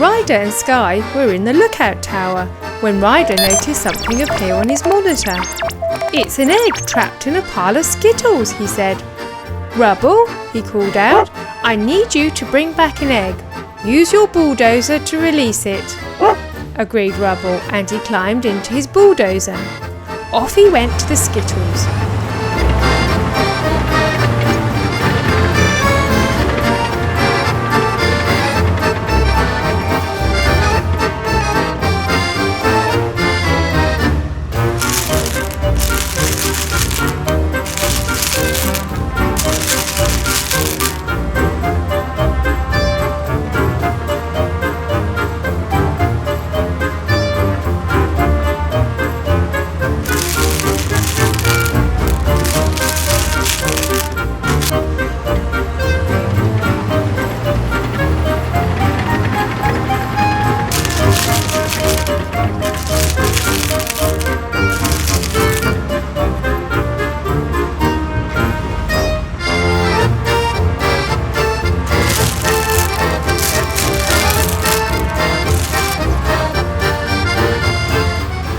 Ryder and Sky were in the lookout tower when Ryder noticed something appear on his monitor. "It's an egg trapped in a pile of Skittles," he said. "Rubble," he called out, "I need you to bring back an egg. Use your bulldozer to release it." Agreed Rubble, and he climbed into his bulldozer. Off he went to the Skittles.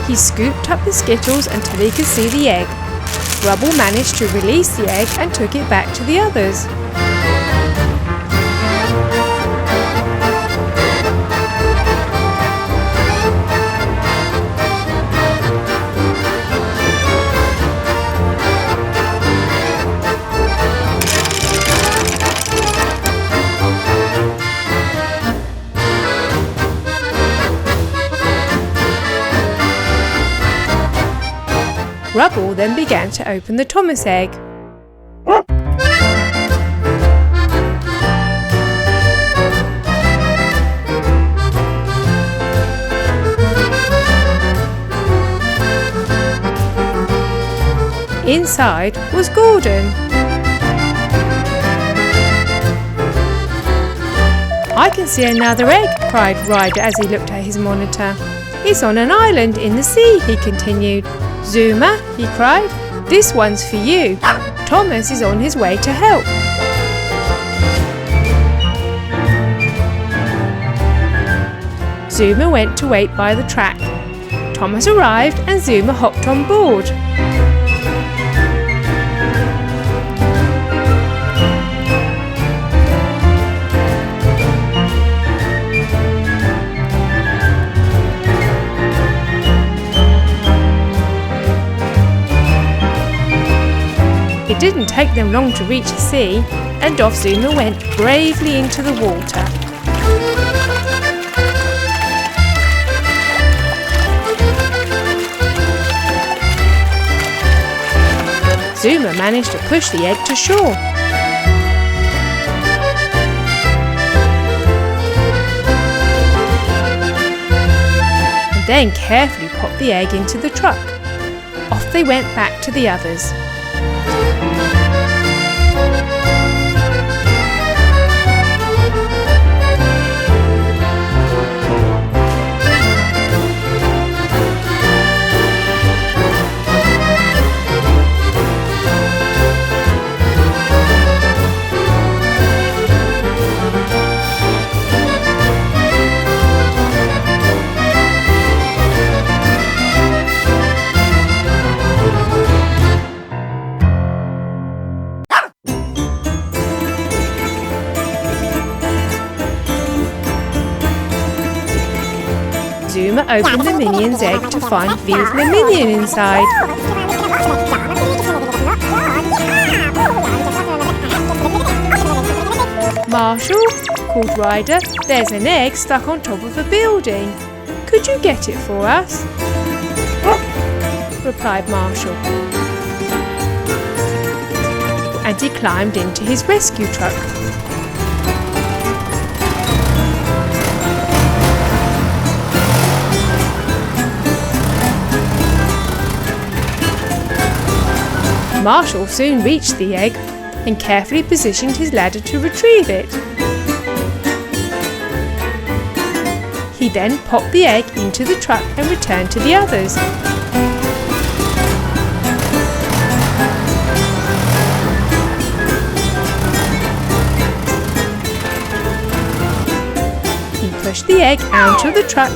He scooped up the Skittles until he could see the egg. Rubble managed to release the egg and took it back to the others. Rubble then began to open the Thomas egg. Inside was Gordon. "I can see another egg," cried Ryder as he looked at his monitor. "It's on an island in the sea," he continued. "Zuma," he cried, "this one's for you. Thomas is on his way to help." Zuma went to wait by the track. Thomas arrived and Zuma hopped on board. It didn't take them long to reach the sea, and off Zuma went bravely into the water. Zuma managed to push the egg to shore. And then carefully popped the egg into the truck. Off they went back to the others. Zuma opened the minion's egg to find Viv the minion inside. "Marshall," called Ryder, "there's an egg stuck on top of a building. Could you get it for us?" replied Marshall. And he climbed into his rescue truck. Marshall soon reached the egg and carefully positioned his ladder to retrieve it. He then popped the egg into the truck and returned to the others. He put pushed the egg out of the truck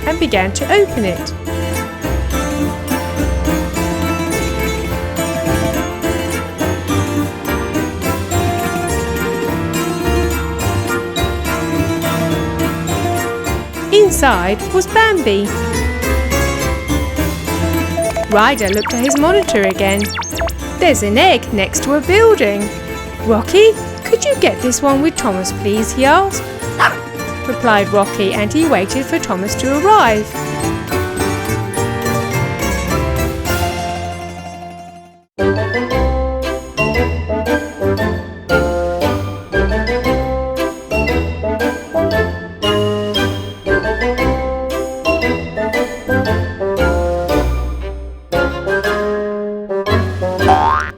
and began to open it. Inside was Bambi. Ryder looked at his monitor again. There's an egg next to a building. Rocky, could you get this one with Thomas, please? He asked. Replied Rocky, and he waited for Thomas to arrive.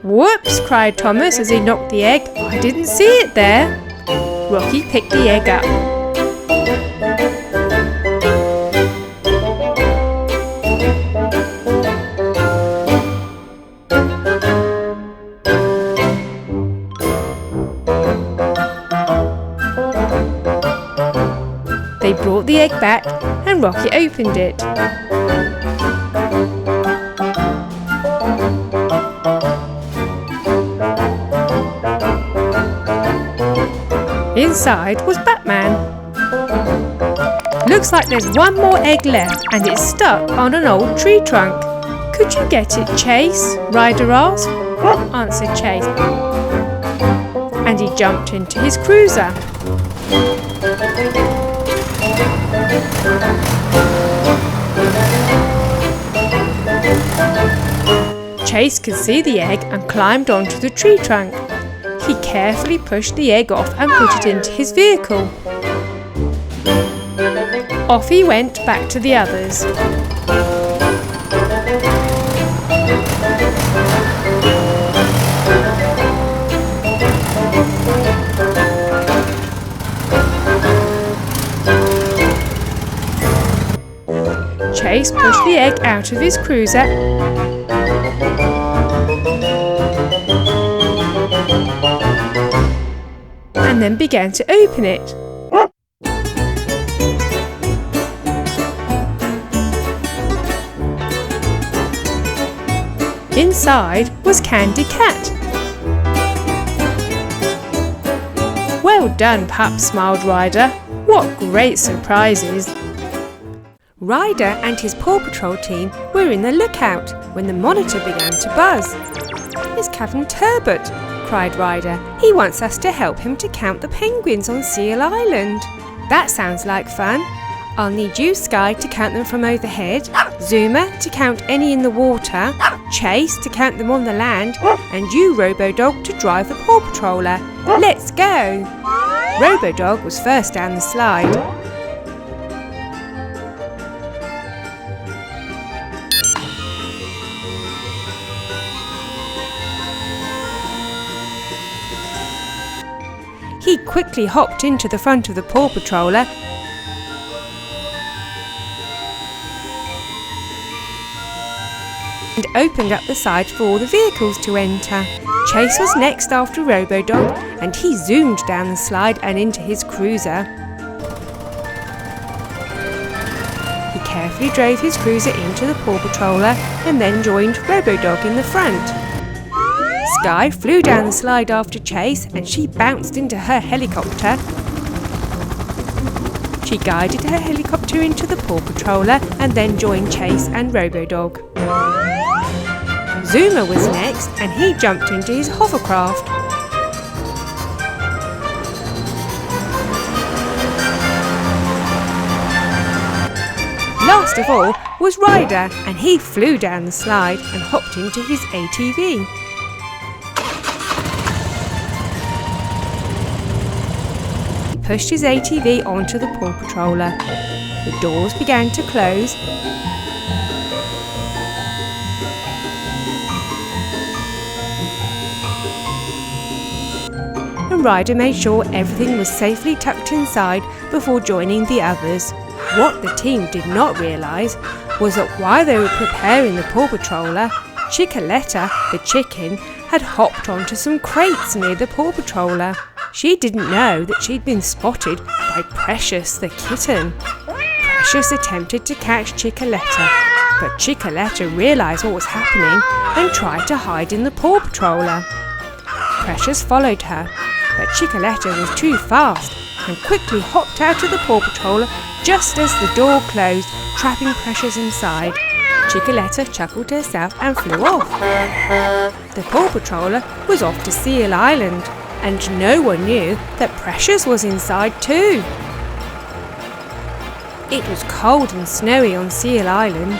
Whoops, cried Thomas as he knocked the egg. I didn't see it there. Rocky picked the egg up. They brought the egg back and Rocky opened it. Inside was Batman. Looks like there's one more egg left and it's stuck on an old tree trunk. Could you get it, Chase? Ryder asked. Answered Chase. And he jumped into his cruiser. Chase could see the egg and climbed onto the tree trunk. He carefully pushed the egg off and put it into his vehicle. Off he went back to the others. Chase pushed the egg out of his cruiser and then began to open it. Inside was Candy Cat. Well done, Pup, smiled Ryder. What great surprises! Ryder and his Paw Patrol team were in the lookout when the monitor began to buzz. It's Captain Turbot, cried Ryder. He wants us to help him to count the penguins on Seal Island. That sounds like fun. I'll need you, Skye, to count them from overhead, Zuma to count any in the water, Chase to count them on the land, and you, Robodog, to drive the Paw Patroller. Let's go! Robodog was first down the slide. He quickly hopped into the front of the Paw Patroller and opened up the side for all the vehicles to enter. Chase was next after Robodog, and he zoomed down the slide and into his cruiser. He carefully drove his cruiser into the Paw Patroller and then joined Robodog in the front. Skye flew down the slide after Chase and she bounced into her helicopter. She guided her helicopter into the Paw Patroller and then joined Chase and Robodog. Zuma was next and he jumped into his hovercraft. Last of all was Ryder and he flew down the slide and hopped into his ATV. Pushed his ATV onto the Paw Patroller. The doors began to close and Ryder made sure everything was safely tucked inside before joining the others. What the team did not realise was that while they were preparing the Paw Patroller, Chickaletta, the chicken, had hopped onto some crates near the Paw Patroller. She didn't know that she'd been spotted by Precious the kitten. Precious attempted to catch Chickaletta, but Chickaletta realised what was happening and tried to hide in the Paw Patroller. Precious followed her, but Chickaletta was too fast and quickly hopped out of the Paw Patroller just as the door closed, trapping Precious inside. Chickaletta chuckled to herself and flew off. The Paw Patroller was off to Seal Island, and no one knew that Precious was inside too. It was cold and snowy on Seal Island.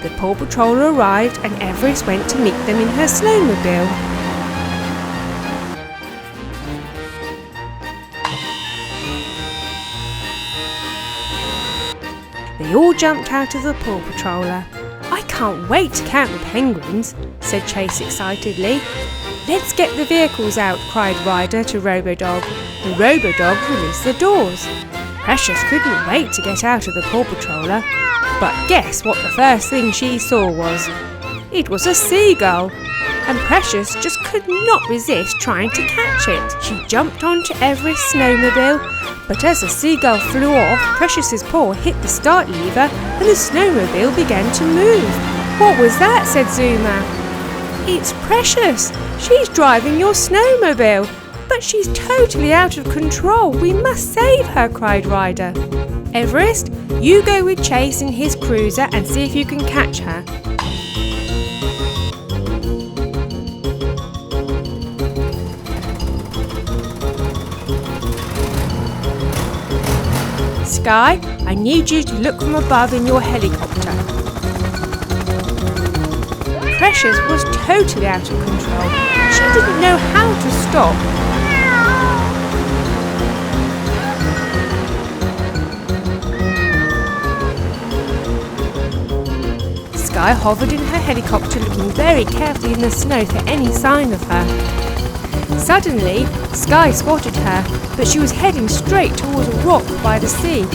The Paw Patroller arrived and Everest went to meet them in her snowmobile. They all jumped out of the Paw Patroller. "I can't wait to count the penguins," said Chase excitedly. "Let's get the vehicles out," cried Ryder to Robodog, and Robodog released the doors. Precious couldn't wait to get out of the Paw Patroller, but guess what the first thing she saw was? It was a seagull, and Precious just could not resist trying to catch it. She jumped onto Everest's snowmobile, but as the seagull flew off, Precious's paw hit the start lever and the snowmobile began to move. "What was that?" said Zuma. "It's Precious. She's driving your snowmobile, but she's totally out of control. We must save her," cried Ryder. "Everest, you go with Chase in his cruiser and see if you can catch her." Sky, I need you to look from above in your helicopter. Precious was totally out of control. She didn't know how to stop. Sky hovered in her helicopter, looking very carefully in the snow for any sign of her. Suddenly, Sky spotted her, but she was heading straight towards a rock by the sea.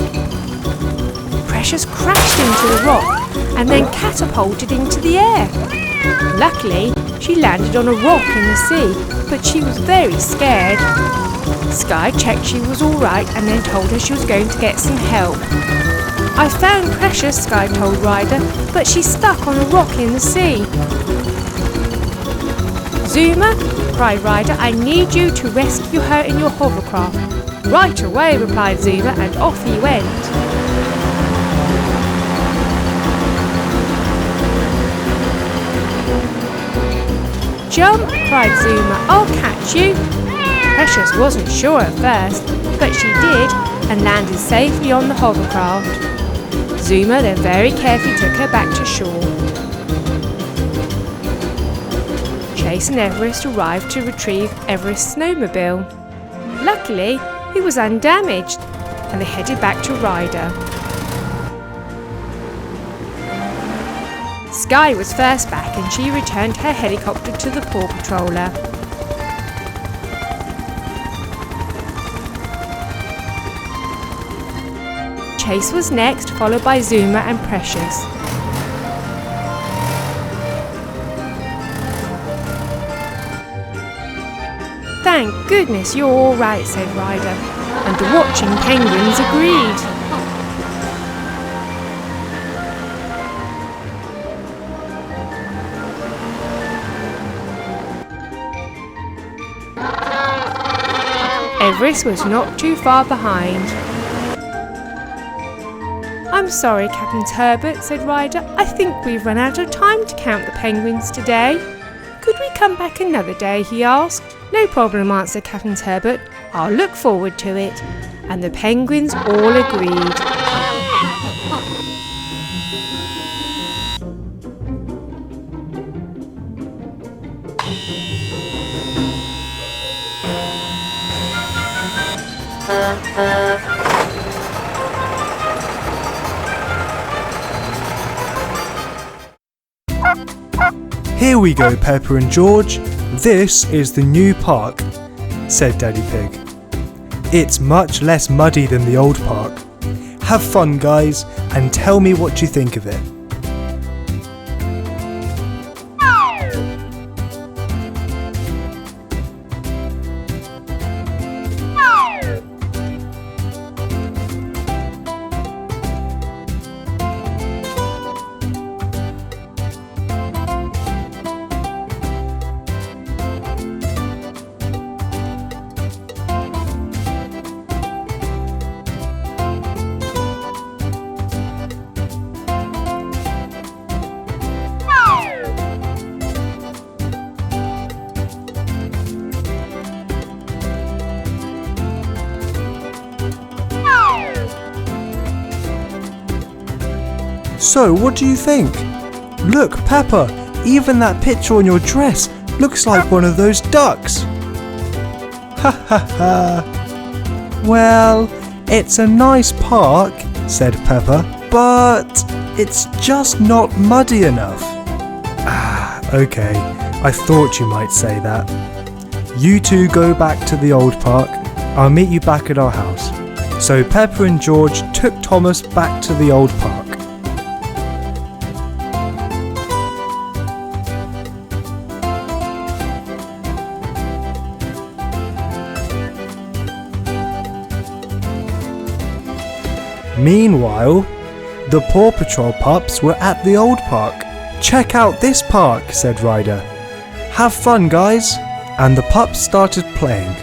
Precious crashed into the rock and then catapulted into the air. Luckily, she landed on a rock in the sea, but she was very scared. Sky checked she was all right and then told her she was going to get some help. "I found Precious," Sky told Ryder, "but she's stuck on a rock in the sea." "Zuma," cried Ryder, "I need you to rescue her in your hovercraft." "Right away," replied Zuma, and off he went. "Jump," cried Zuma, "I'll catch you." Precious wasn't sure at first, but she did and landed safely on the hovercraft. Zuma then very carefully took her back to shore. Chase and Everest arrived to retrieve Everest's snowmobile. Luckily, it was undamaged, and they headed back to Ryder. Sky was first back and she returned her helicopter to the Paw Patroller. Chase was next, followed by Zuma and Precious. "Thank goodness you're all right," said Ryder, and the watching penguins agreed. Everest was not too far behind. "I'm sorry, Captain Turbot," said Ryder. "I think we've run out of time to count the penguins today." "Could we come back another day?" he asked. "No problem," answered Captain Turbot. "I'll look forward to it." And the penguins all agreed. "Here we go, Peppa and George. This is the new park," said Daddy Pig. "It's much less muddy than the old park. Have fun, guys, and tell me what you think of it. So, what do you think? Look, Peppa, even that picture on your dress looks like one of those ducks. Ha ha ha. Well, it's a nice park, said Peppa, but it's just not muddy enough. Ah, okay, I thought you might say that. You two go back to the old park. I'll meet you back at our house. So Peppa and George took Thomas back to the old park. Meanwhile, the Paw Patrol pups were at the old park. Check out this park, said Ryder. Have fun, guys. And the pups started playing.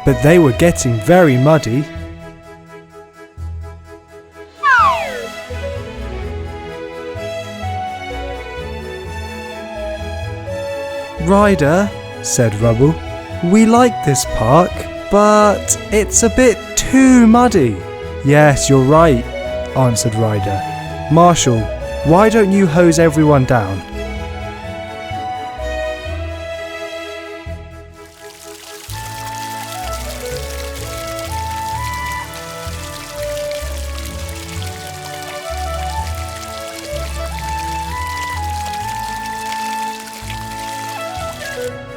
But they were getting very muddy. Ryder, said Rubble, we like this park, but it's a bit too muddy. Yes, you're right, answered Ryder. Marshall, why don't you hose everyone down?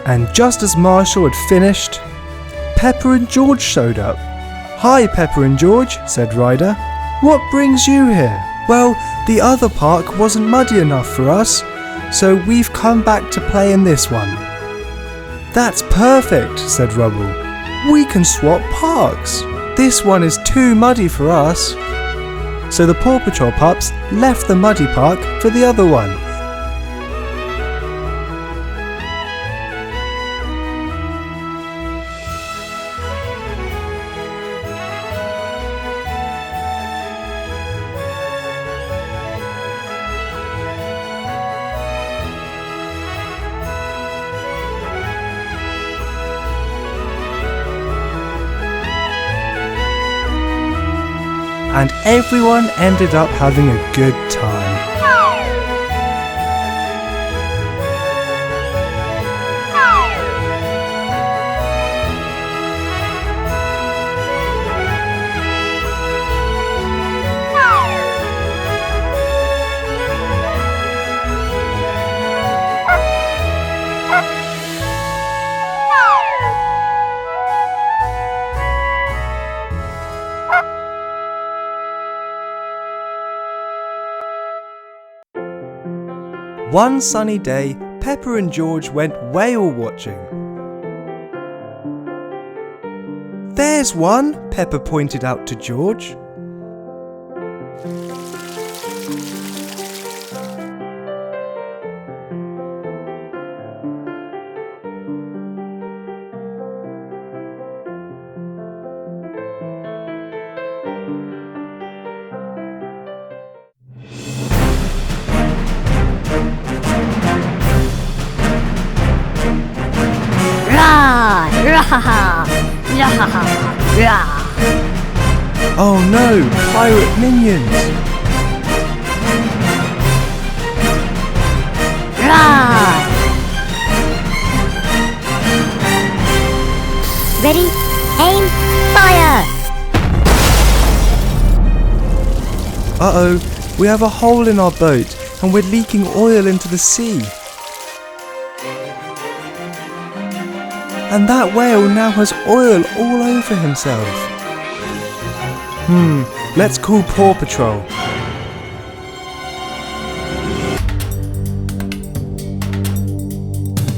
And just as Marshall had finished, Peppa and George showed up. Hi, Peppa and George, said Ryder. What brings you here? Well, the other park wasn't muddy enough for us, so we've come back to play in this one. That's perfect, said Rubble. We can swap parks. This one is too muddy for us. So the Paw Patrol pups left the muddy park for the other one. And everyone ended up having a good time. One sunny day, Peppa and George went whale watching. There's one, Peppa pointed out to George. Oh no, pirate minions! Ready, aim, fire! Uh-oh, we have a hole in our boat and we're leaking oil into the sea. And that whale now has oil all over himself. Let's call Paw Patrol.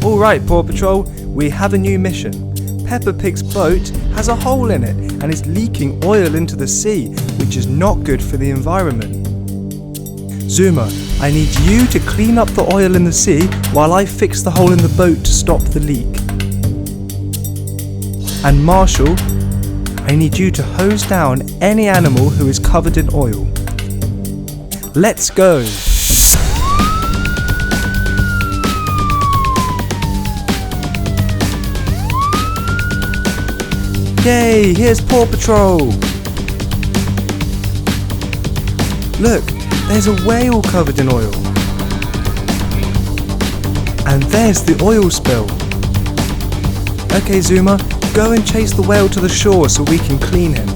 Alright, Paw Patrol, we have a new mission. Peppa Pig's boat has a hole in it and is leaking oil into the sea, which is not good for the environment. Zuma, I need you to clean up the oil in the sea while I fix the hole in the boat to stop the leak. And Marshall, I need you to hose down any animal who is covered in oil. Let's go! Yay, here's Paw Patrol! Look, there's a whale covered in oil. And there's the oil spill. Okay, Zuma, go and chase the whale to the shore so we can clean him.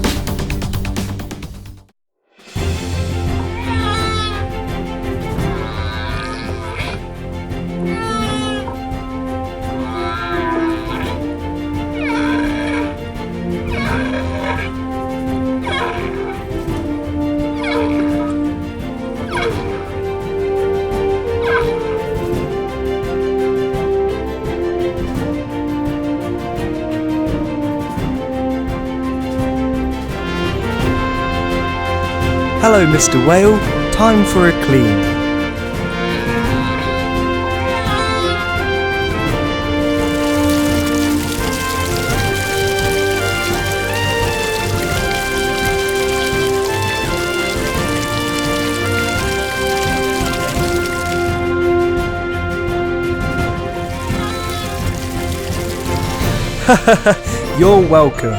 Hello, Mr. Whale. Time for a clean. You're welcome.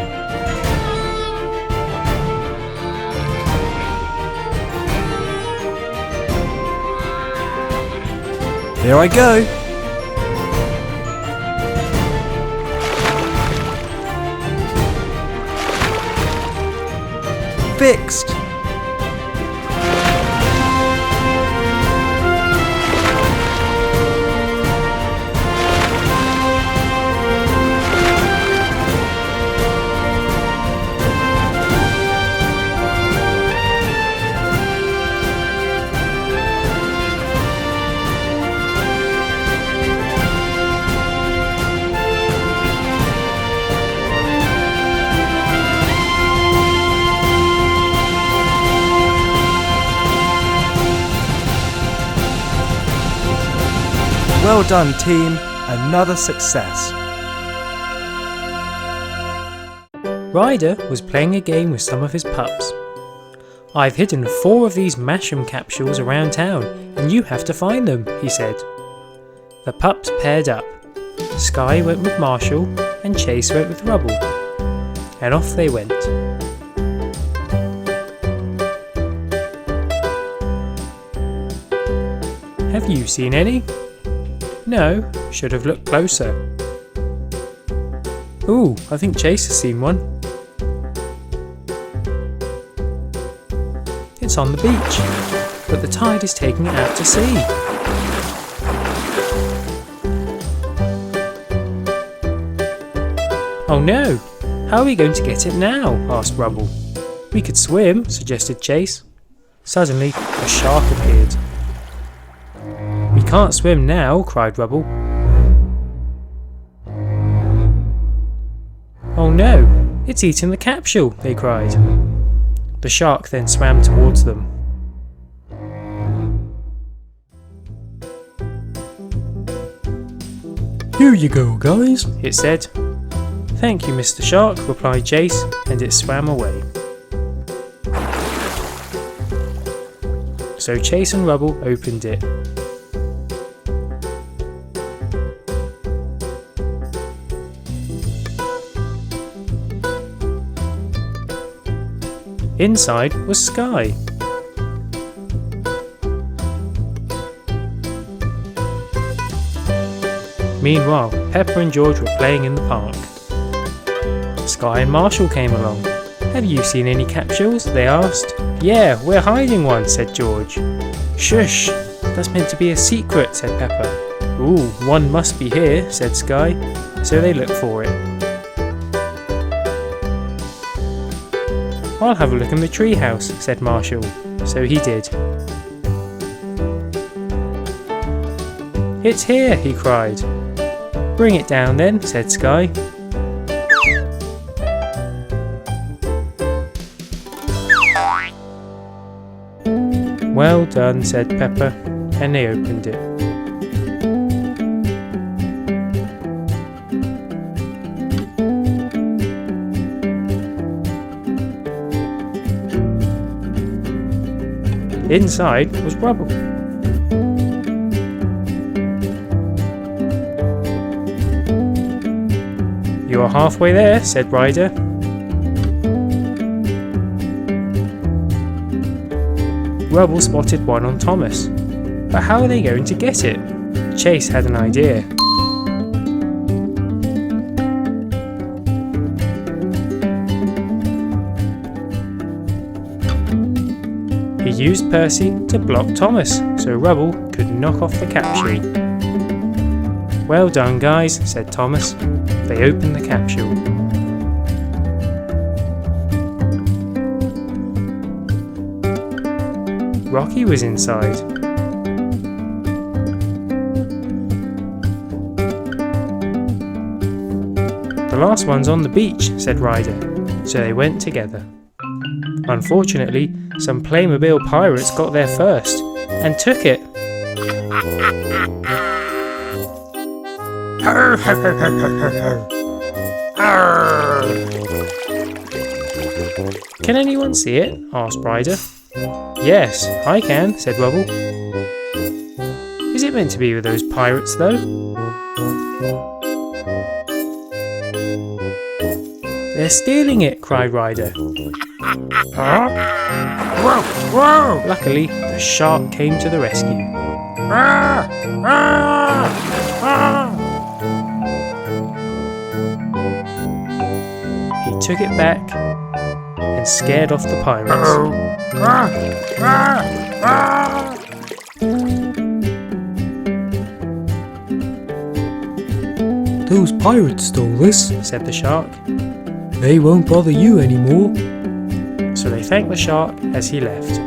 Here I go. Fixed. Well done, team. Another success. Ryder was playing a game with some of his pups. I've hidden 4 of these Mash'em capsules around town and you have to find them, he said. The pups paired up. Sky went with Marshall and Chase went with Rubble. And off they went. Have you seen any? No, should have looked closer. Ooh, I think Chase has seen one. It's on the beach, but the tide is taking it out to sea. Oh no, how are we going to get it now? Asked Rubble. We could swim, suggested Chase. Suddenly, a shark appeared. We can't swim now, cried Rubble. Oh no, it's eaten the capsule, they cried. The shark then swam towards them. Here you go, guys, it said. Thank you, Mr. Shark, replied Chase, and it swam away. So Chase and Rubble opened it. Inside was Sky. Meanwhile, Peppa and George were playing in the park. Sky and Marshall came along. Have you seen any capsules? They asked. Yeah, we're hiding one, said George. Shush, that's meant to be a secret, said Peppa. Ooh, one must be here, said Sky. so they looked for it. "I'll have a look in the treehouse," said Marshall, so he did. "It's here," he cried. "Bring it down then," said Sky. "Well done," said Pepper, and they opened it. Inside was rubble. "You are halfway there," said Ryder. Rubble spotted one on Thomas, but how are they going to get it? Chase had an idea. He used Percy to block Thomas so Rubble could knock off the capsule. "Well done, guys," said Thomas. They opened the capsule. Rocky was inside. "The last one's on the beach," said Ryder, so they went together. Unfortunately, some Playmobil pirates got there first and took it. "Can anyone see it?" asked Ryder. "Yes, I can," said Rubble. "Is it meant to be with those pirates though?" "They're stealing it," cried Ryder. Huh? Whoa! Whoa! Luckily, the shark came to the rescue. Ah! Ah! Ah! He took it back and scared off the pirates. Oh! Ah! Ah! Ah! "Those pirates stole this," Said the shark. "They won't bother you anymore." So they thanked the shark as he left.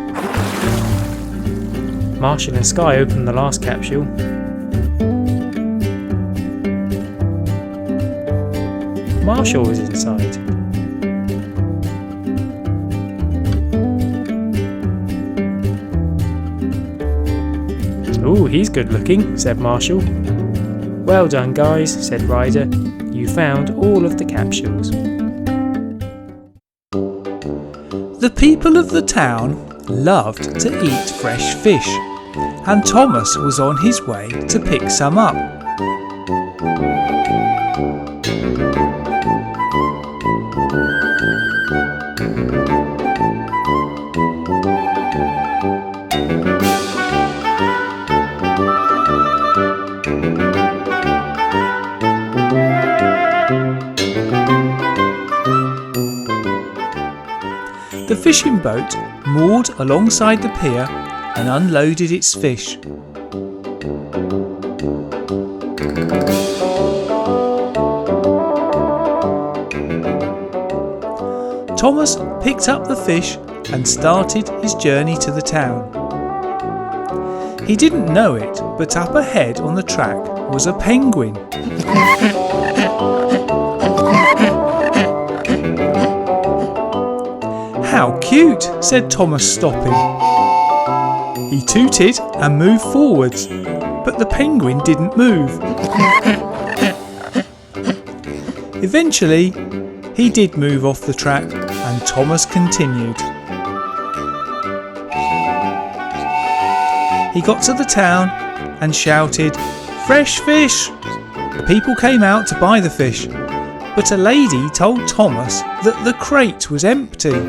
Marshall and Sky opened the last capsule. Marshall was inside. "Ooh, he's good looking," said Marshall. "Well done, guys," said Ryder. "You found all of the capsules." The people of the town loved to eat fresh fish, and Thomas was on his way to pick some up. The fishing boat moored alongside the pier and unloaded its fish. Thomas picked up the fish and started his journey to the town. He didn't know it, but up ahead on the track was a penguin. "How cute," said Thomas, stopping. He tooted and moved forwards, but the penguin didn't move. Eventually, he did move off the track, and Thomas continued. He got to the town and shouted, "Fresh fish!" The people came out to buy the fish, but a lady told Thomas that the crate was empty.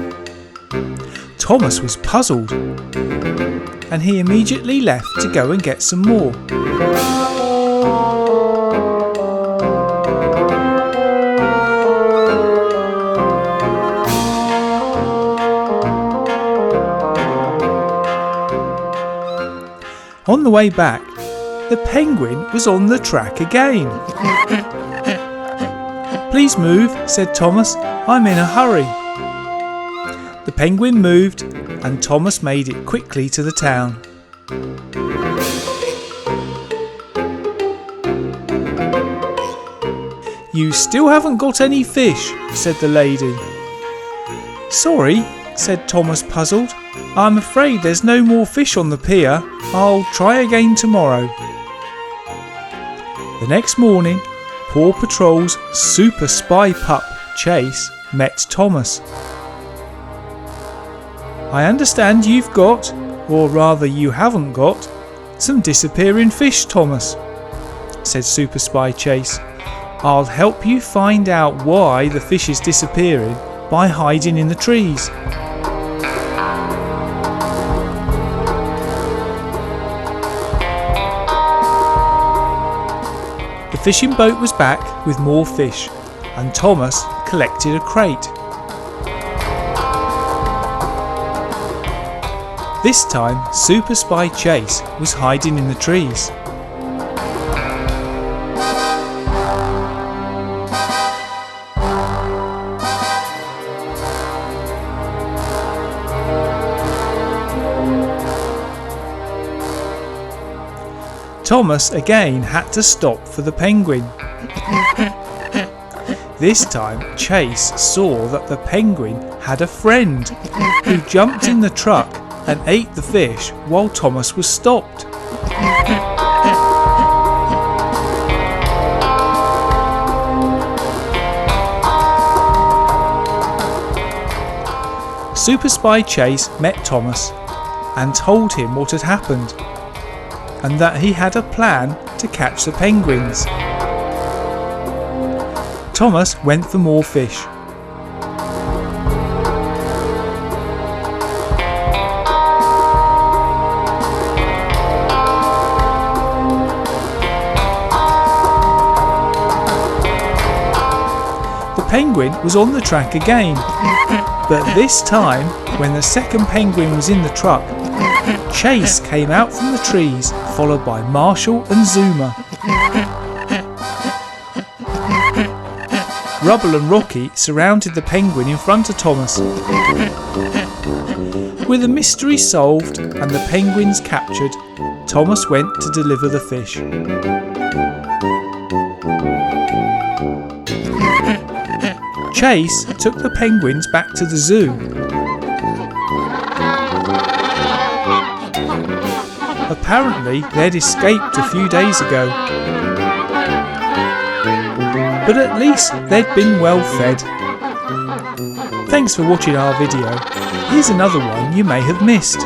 Thomas was puzzled, and he immediately left to go and get some more. On the way back, the penguin was on the track again. Please move, said Thomas. I'm in a hurry. The penguin moved, and Thomas made it quickly to the town. You still haven't got any fish, said the lady. Sorry, said Thomas, puzzled. I'm afraid there's no more fish on the pier. I'll try again tomorrow. The next morning, Paw Patrol's super spy pup, Chase, met Thomas. I understand you've got, or rather you haven't got, some disappearing fish, Thomas, said Super Spy Chase. I'll help you find out why the fish is disappearing by hiding in the trees. The fishing boat was back with more fish, and Thomas collected a crate. This time, Super Spy Chase was hiding in the trees. Thomas again had to stop for the penguin. This time, Chase saw that the penguin had a friend who jumped in the truck and ate the fish while Thomas was stopped. Super Spy Chase met Thomas and told him what had happened, and that he had a plan to catch the penguins. Thomas went for more fish. The penguin was on the track again, but this time, when the second penguin was in the truck, Chase came out from the trees, followed by Marshall and Zuma. Rubble and Rocky surrounded the penguin in front of Thomas. With the mystery solved and the penguins captured, Thomas went to deliver the fish. Chase took the penguins back to the zoo. Apparently, they'd escaped a few days ago. But at least they'd been well fed. Thanks for watching our video. Here's another one you may have missed.